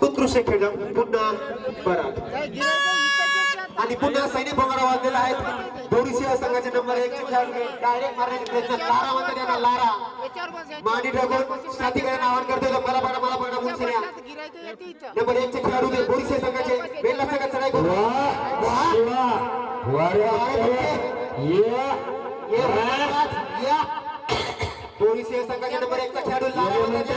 उत्कृष्ट खेळ पुन्हा परत आणि पुन्हा सैनिक भोंगाडा वाजलेला आहे बोरीसिया संघाचे नंबर 1 चे खेळाडू डायरेक्ट मारण्याचा प्रयत्न लारा म्हणतात त्यांना लारा मांडी टाकून साथीकडे आवाहन करतोय मला पडा मुंसिया नंबर 1 चे खेळाडू ते बोरीसिया संघाचे बेल्ला संघाचा चढाई करून या बोरीसिया संघाचे नंबर 1 चा खेळाडू लारा म्हणतात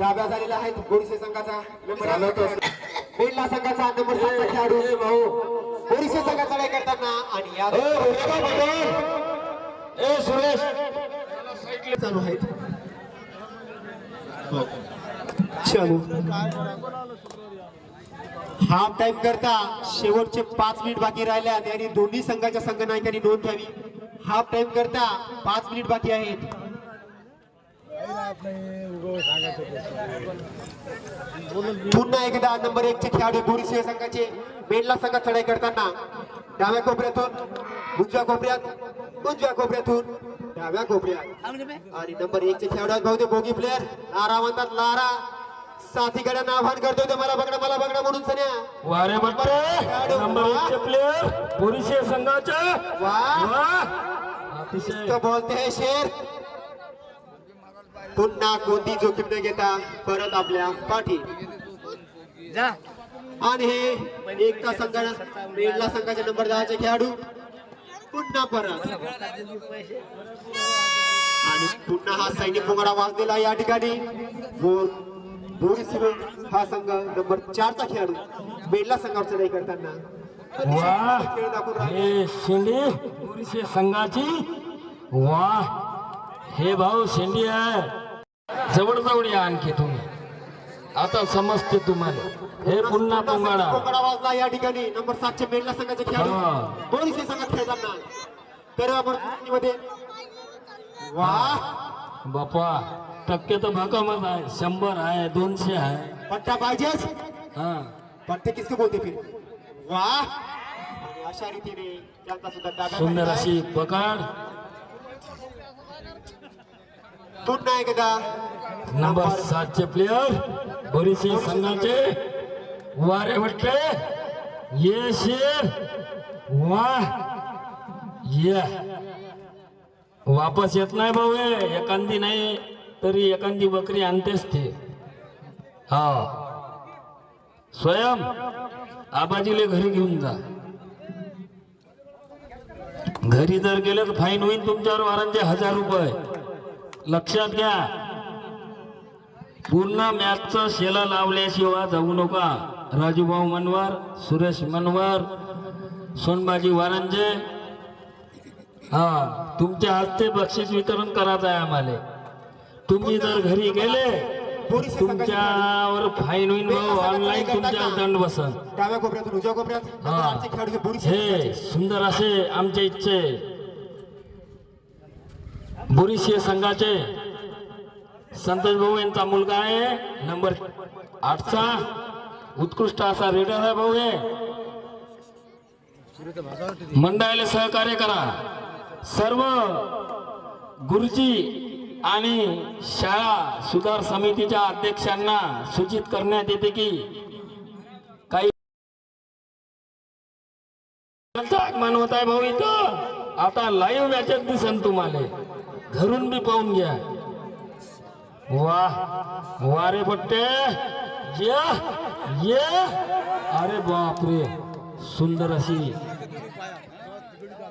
डाव्या झालेला आहे बोरीसिया संघाचा नंबर बेल्ला संघाचा नंबर 7 चा खेळाडू बोरीसिया संघाचा लढाई करताना आणि या सुरेश चालू आहेत चालू हाफ टाइम करता शेवटचे 5 मिनिट बाकी राहिले आणि दोन्ही संघाच्या संघनायकांनी नोंद घ्यावी हाफ टाइम करता 5 मिनिट बाकी आहेत पुन्हा एकदा नंबर 1 चे खेळाडू बोरीसिया संघाचे बेल्ला संघात चढाई करताना डाव्या कोपऱ्यातून उजव्या कोपऱ्यातून डाव्या कोपऱ्यात आणि नंबर 1 चे खेळाडू भाऊ ते बोगी प्लेअर लारा म्हणतात लारा साथीकडे आवाहन करतोय मला बघणं म्हणून सन्या वारे नंबर 1 चे प्लेअर बोरीसिया संघाचे अतिशय बोलते शेर पुन्हा कोणती जोखीम न घेता परत आपल्या पाठी आणि हे एकता संघाला बेल्ला संघाचे नंबर 10 चे खेळाडू पुन्हा परत आणि पुन्हा हा सैनिक भोंगाडा वाजलेला या ठिकाणी बोरीसिया हा संघ नंबर 4 चा खेळाडू बेल्ला संघावर चढाई करताना शेंडी बोरीसिया संघाची हे भाऊ शेंडी आहे जवळ या आणखी तुम्ही आता समजते तुम्हाला हे पुन्हा भोंगाडा वाजला या ठिकाणी नंबर 7 चे बेल्ला संघाचे खेळाडू बोरीसिया संघात खेळताना तर आपण मध्ये बापा टक्के तर भक्कमच आहे 100 आहे 200 आहे पट्टा पाहिजेच पट्टे किसके बोलते फिर अशा रीतीने त्यांचा सुद्धा सुंदर अशी पकड पुन्हा एकदा नंबर 7 चे प्लेयर बोरीसिया संघाचे वारे वाटले ये शेर ये वापस येत नाही भाऊ एखादी नाही तरी एखादी बकरी आणतेच ते स्वयं आबाजीले घरी घेऊन जा घरी जर गेले तर फाईन होईल तुमच्यावर वारांचे 1000 रुपये लक्षात घ्या पूर्ण मॅचचा शेला लावल्याशिवाय जाऊ नका राजूभाऊ मनवार सुरेश मनवार सोनबाजी वारांजे तुमच्या हस्ते बक्षीस वितरण करायचं आहे आम्हाला तुम्ही जर घरी गेले तुमच्यावर फाईन होईल ऑनलाईन तुमच्या दंड बसन डाव्या कोपऱ्यातून उजव्या कोपऱ्यात हे सुंदर असे आमच्या इच्छे बोरीसिया संघाचे संतोष भाऊ यांचा मुलगा आहे नंबर 8 चा उत्कृष्ट असा रेडर आहे भाऊ हे मंडळाला सहकार्य करा सर्व गुरुजी आणि शाळा सुधार समितीच्या अध्यक्षांना सूचित करण्यात येते की काही मानवत आहे भाऊ इथं आता लाईव्ह मॅचेस दिसन तुम्हाला घरून बी पाहून घ्या वारे पट्टे ये अरे बापरे सुंदर अशी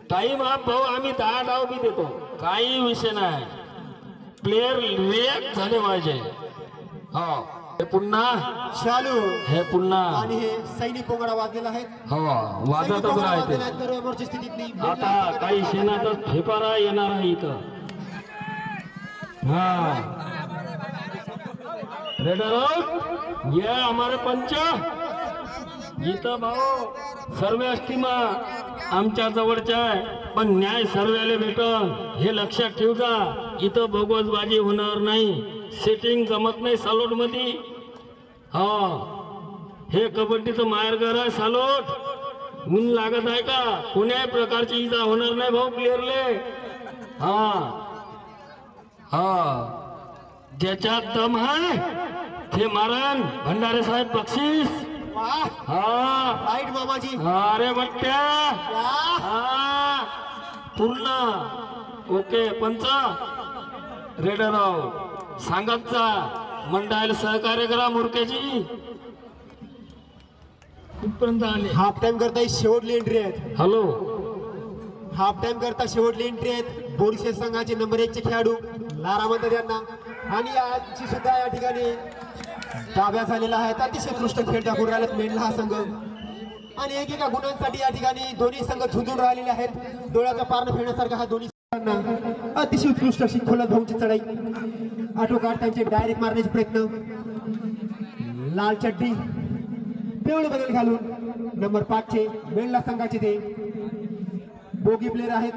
टाइम आप भाऊ आम्ही 10 डाव बी देतो काही विषय नाही प्लेयर रिॲक्ट झाले पाहिजे हे पुन्हा चालू हे पुन्हा आणि हे सैनिक भोंगाडा वाजलेला आहे वाजतच राहते आता काही शेणातच फेपारा येणार आहे इथं रेडर आउट ये हमारे पंच इथं भाऊ सर्व अस्तिमा आमच्या जवळच्या आहे पण न्याय सर्वाले भेटन हे लक्षात ठेव जा इथं भोगसबाजी होणार नाही सेटिंग जमत नाही सालोट मध्ये हे कबड्डीचं माहेरघर आहे सालोट ऊन लागत आहे का कोण्याही प्रकारची इजा होणार नाही भाऊ प्लेयरले हा ज्याच्यात दम आहे ते मारण भंडारे साहेब बक्षीस. वाह हा राईट मामाजी. अरे बट्ट्या वाह हा पूर्ण ओके. पंच रेडराव सांगतचा मंडळाला सहकार्य करा. मुरक्याची कुठपर्यंत आले. हाफ टाइम करता ही शेवटली एंट्री आहेत. हॅलो हाफ टाइम करता शेवटली एंट्री आहेत. बोरशे संघाचे नंबर 1 चे खेळाडू लारा म्हणतात यांना. आणि आजची सुद्धा या ठिकाणी ताब्या झालेला आहे. अतिशय उत्कृष्ट खेळ दाखवून राहिलेत मेंढला हा संघ. आणि एकेका गुणांसाठी या ठिकाणी दोन्ही संघ झुंजून राहिलेले आहेत. डोळ्याचा पारणं फेडण्यासारखा हा दोन्ही संघांना अतिशय उत्कृष्ट अशी खोलत भाऊची चढाई. आठोकाठ त्यांचे डायरेक्ट मारण्याचे प्रयत्न. लाल चड्डी पिवळे बदल घालून नंबर 5 चे मेंढला संघाचे ते बोगी प्लेयर आहेत.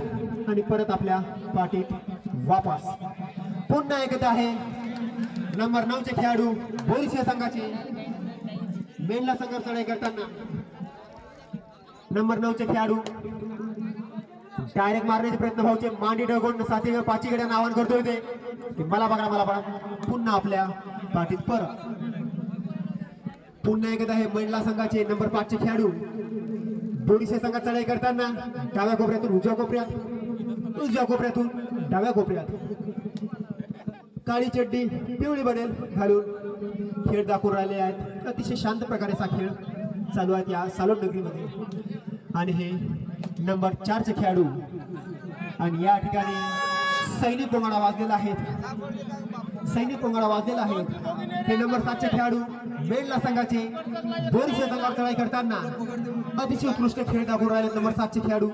आणि परत आपल्या पाठीत वापस पुन्हा एकदा आहे नंबर 9 चे खेळाडू बोरशे संघाचे मेंढला संघ चढाई करताना नंबर 9 चे खेळाडू डायरेक्ट मारण्याचे प्रयत्न भाऊचे मांडी डगोण साथी पाचीकडे आवाहन करतोय ते मला बघा. पुन्हा आपल्या पाठीत परत पुन्हा एकदा आहे मेंढला संघाचे नंबर 5 चे खेळाडू बोरशे संघात चढाई करताना डाव्या कोपऱ्यातून उजव्या कोपऱ्यातून डाव्या कोपऱ्यात काळी चड्डी पिवळी बनेल घालून खेळ दाखवून राहिले आहेत. अतिशय शांत प्रकारेचा खेळ चालू आहे या सालोन नगरीमध्ये. आणि हे नंबर 4 चे खेळाडू आणि या ठिकाणी सैनिक पोंगाडा वाजलेला आहे. हे नंबर 7 चे खेळाडू मेंढला संघाचे बोरशे संघात चढाई करताना अतिशय उत्कृष्ट खेळ दाखवून राहिले. नंबर 7 चे खेळाडू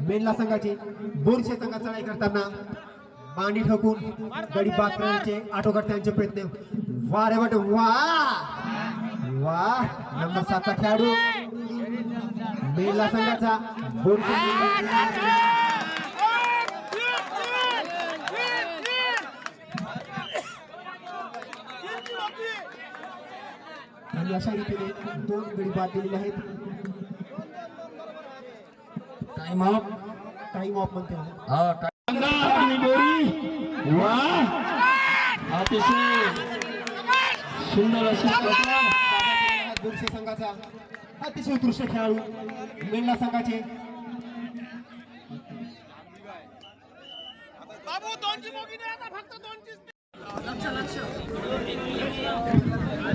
मेंढला संघाचे बोरशे संघात चढाई करताना मांडी ठोकून गडी बाद करण्याचे आठोकाठ त्यांचे प्रयत्न. वा रे बट वा नंबर 7 चा खेळाडू मेंढला संघाचा आणि अशा रीतीने 2 गडी बाद दिलेले आहेत. टाइम ऑफ म्हणते. हा आणि बोरी वा अतिशय सुंदर अशी बोरशे संघाचा अतिशय उत्कृष्ट खेळाडू मेंढला संघाचे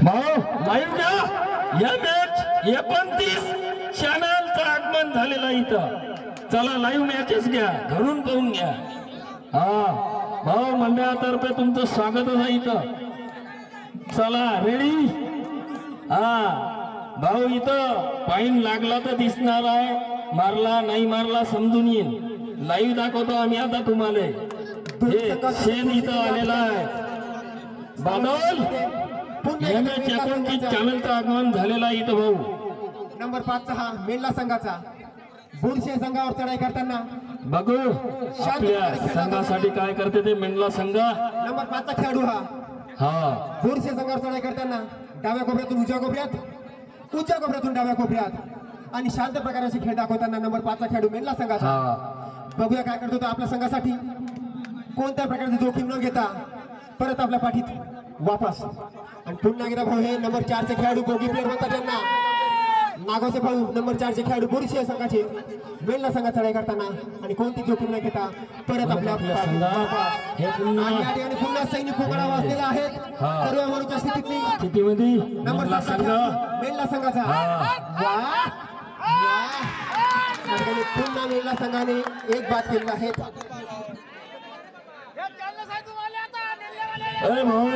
भाऊ लाईव्ह घ्या. या मॅच 29 चॅनलचं आगमन झालेलं इथं. चला लाईव्ह मॅचेस घ्या, घरून पाहून घ्या. हा भाऊ मंडळातर्फे तुमचं स्वागतच आहे इथं. चला रेडी. हा भाऊ इथं पाईन लागला तर दिसणार आहे, मारला नाही मारला समजून येईल. लाईव्ह दाखवतो आम्ही आता तुम्हाला. हे शेण इथं आलेला आहे. बादल चॅनलचं आगमन झालेलं आहे इथं भाऊ. नंबर 5 चा हा मेंढला संघाचा बोरशे संघावर चढाई करताना बघू आपल्या संघासाठी काय करते ते मेंढला संघ. नंबर 5 चा खेळाडू हा बोरशे संघावर चढाई करताना डाव्या कोपऱ्यातून उजव्या कोपऱ्यातून डाव्या कोपऱ्यात आणि शांत प्रकाराचे खेळ दाखवताना नंबर 5 चा खेळाडू मेंढला संघाचा. बघूया काय करतो तो आपल्या संघासाठी. कोणत्या प्रकारची जोखीम न घेता परत आपल्या पाठीत वापस. आणि पुन्हा एकदा भाऊ हे नंबर 4 चे खेळाडू बोगी प्लेयर म्हणतात त्यांना. नागावचे भाऊ नंबर 4 चे खेळाडू बोरशे संघाचे मेंढला संघात चढाई करताना आणि कोणती जोखीम न घेता परत आपल्या आणि पुन्हा सैनिक पोकळा वाजलेला आहे. सर्व म्हणूच्या स्थितीमध्ये नंबर 7 संघ मेंढला संघाचा. पुन्हा मेंढला संघाने एक बाद केलेला आहे. अरे भाऊ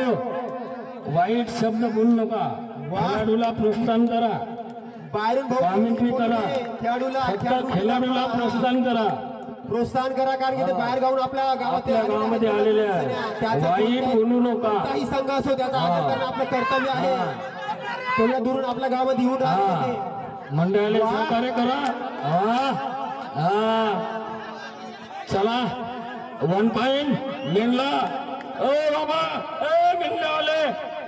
वाईट शब्द बोलू नका. खेळाडूला प्रोत्साहन करा, बाहेरून कॉमेंट्री करा, खेळाडूला खेळाडूला प्रोत्साहन करा. कारण की ते बाहेर गावून आपल्या गावामध्ये आलेले आहे. वाईट बोलू नका. काही संघ असो त्याचा आदर करणं आपलं कर्तव्य आहे. तेवढ्या दुरून आपल्या गावामध्ये येऊन राहिले मंडळाला सहकार्य करा. चला 1 पॉइंट मेंढला. ओ बाबा ए मेंढल्यावाले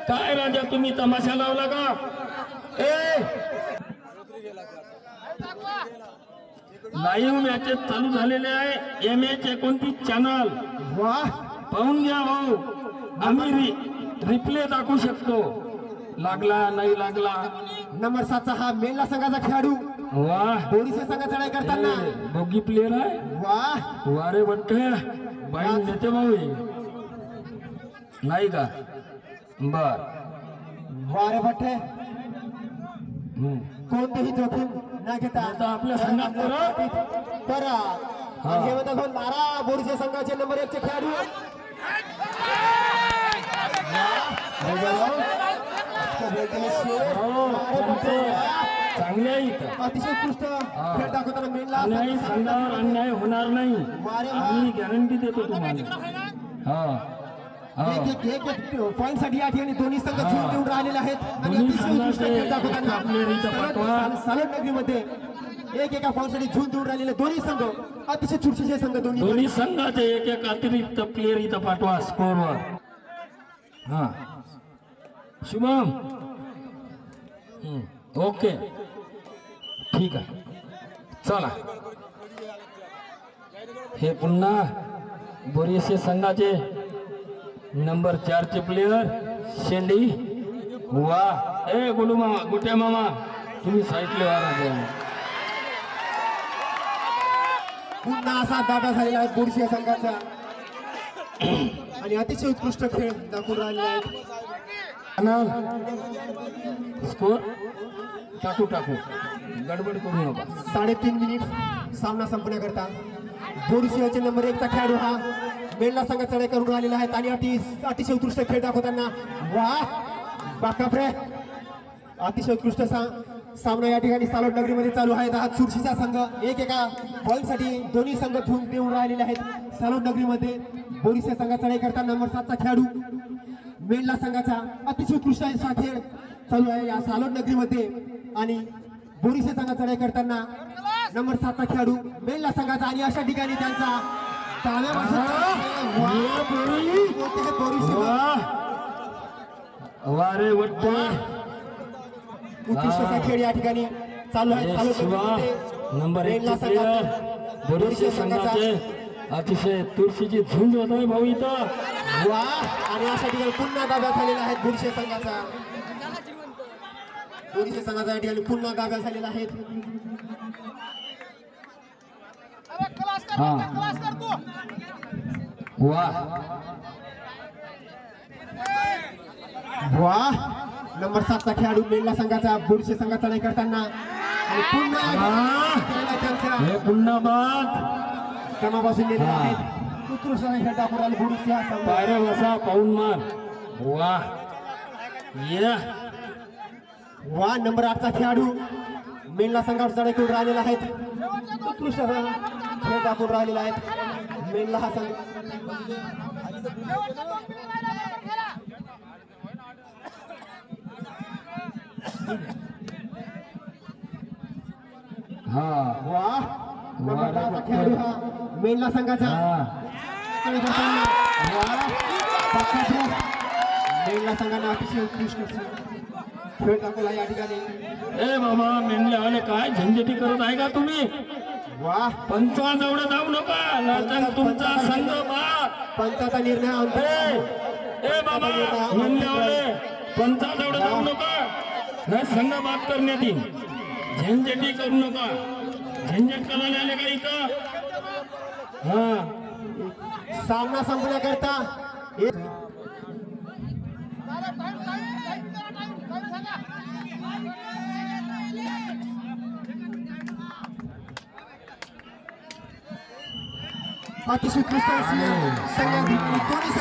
काय राजा तुम्ही तमाशा लावला का? लाईव्ह मॅचेस चालू झालेले आहे. MH 29 channel. वाह पाहून घ्या भाऊ, आम्ही रिप्ले दाखवू शकतो. लागला नाही लागला. नंबर 7चा हा मेनला संघाचा खेळाडू वाह, बोरीसे संघाचा चढाई करताना दोघी प्लेयर आहे. वाह वारे वाटते बाई नेते भाऊ हे. नाही का? बर. वारे भट्टे हम्म. कोणतेही जोखीम न घेता आता आपल्या संघात करा. आणि हे म्हणतात हो, लारा बोरीसे संघाचे नंबर 1 चे खेळाडू. चांगले आहे इथं. अतिशय उत्कृष्ट खेळ दाखवताना मेनला अन्यायी संघावर अन्याय होणार नाही, आम्ही गॅरंटी देतो तुम्हाला. हा पॉईंट साठी या ठिकाणी दोन्ही संघ झूम देऊन राहिलेले आहेत. आणि दोन्ही अतिशय उत्कृष्ट खेळ संघाचे दाखवताना आपले रीता पाटवा. सालोड नगरीमध्ये एका पॉईंट साठी झूम देऊन राहिलेले दोन्ही संघ अतिशय चुरशीचे संघ दोन्ही संघाचे एक अतिरिक्त प्लेयर इथं पाठवा स्कोरवर. हा शुभम. ओके ठीक आहे. चला हे पुन्हा बोरीसे संघाचे नंबर 4 चे प्लेयर शेंडी. वा ए गुडू मामा, गुट्या मामा तुम्ही साईडले वारा. पुन्हा असा दाबा झालेला आहे बोरीसे संघाचा आणि अतिशय उत्कृष्ट खेळ दाखवून राहिलेला आहे. स्कोर टाकू गडबड करू नका. 3.5 मिनिट सामना संपण्याकरता बोरीसेचे नंबर 1 चा खेळाडू हा मेनला संघात चढाई करून राहिलेला आहे आणि अतिशय उत्कृष्ट खेळ दाखवताना वाह बाकाप्रे अतिशय उत्कृष्ट सामना या ठिकाणी सालोड नगरीमध्ये चालू आहे. हा चुरशीचा संघ एका पॉईंट साठी दोन्ही संघ झूम देऊन राहिलेले आहेत. सालोड नगरीमध्ये बोरीसे संघात चढाई करताना नंबर 7 चा खेळाडू मेनला संघाचा अतिशय उत्कृष्ट असा खेळ चालू आहे या सालोड नगरीमध्ये. आणि बोरीसे संघात चढाई करताना नंबर 7 चा खेळाडू मेनला संघाचा आणि अशा ठिकाणी त्यांचा वारे वाटते उत्कृष्ट असा खेळ या ठिकाणी चालू आहे. नंबर 1 चे प्लेयर बोरीसे संघाचे अतिशय तुळशीची झुंज होत आहे भाऊ इथं. वा आणि अशा ठिकाणी पुन्हा दाब्यात झालेला आहे बोरीसे संघाचा. बोरीसे संघाचा या ठिकाणी पुन्हा दाब्यात झालेला आहे. हा वा वा नंबर 7 चा खेळाडू मेनला संघाचा बोरीसे संघात चढाई करताना आणि हे पुन्हा बाद क्रमापासून नेलेला आहे. उत्कृष्ट खेळ दाखवून राहिले बोरीसे हा संघ. पायऱ्या बसा पाहून मार. वा ये वा नंबर 8 चा खेळाडू मेनला संघावर चढाई करून राहिलेला आहे. उत्कृष्ट खेळ दाखवून राहिलेला आहे मेनला हा संघ. हा वा नंबर 10 चा खेळाडू हा मेनला संघाचा मेनला संघाने अतिशय उत्कृष्ट खेळ दाखवला या ठिकाणी. ए बाबा मेंढल्यावाले काय झंझटी करत आहे का तुम्ही? वा पंचाजवळ जाऊ नका नाहीतर तुमचा संघ बाद. पंचाचा निर्णय ए बाबा मेंढल्यावाले पंचाजवळ जाऊ नका नाही संघ बाद करण्यात येईल. झंझटी करू नका. झंझट करायला आले का इथं? हा सामना संपण्याकरता अतिशय उत्कृष्ट संघ दोन्ही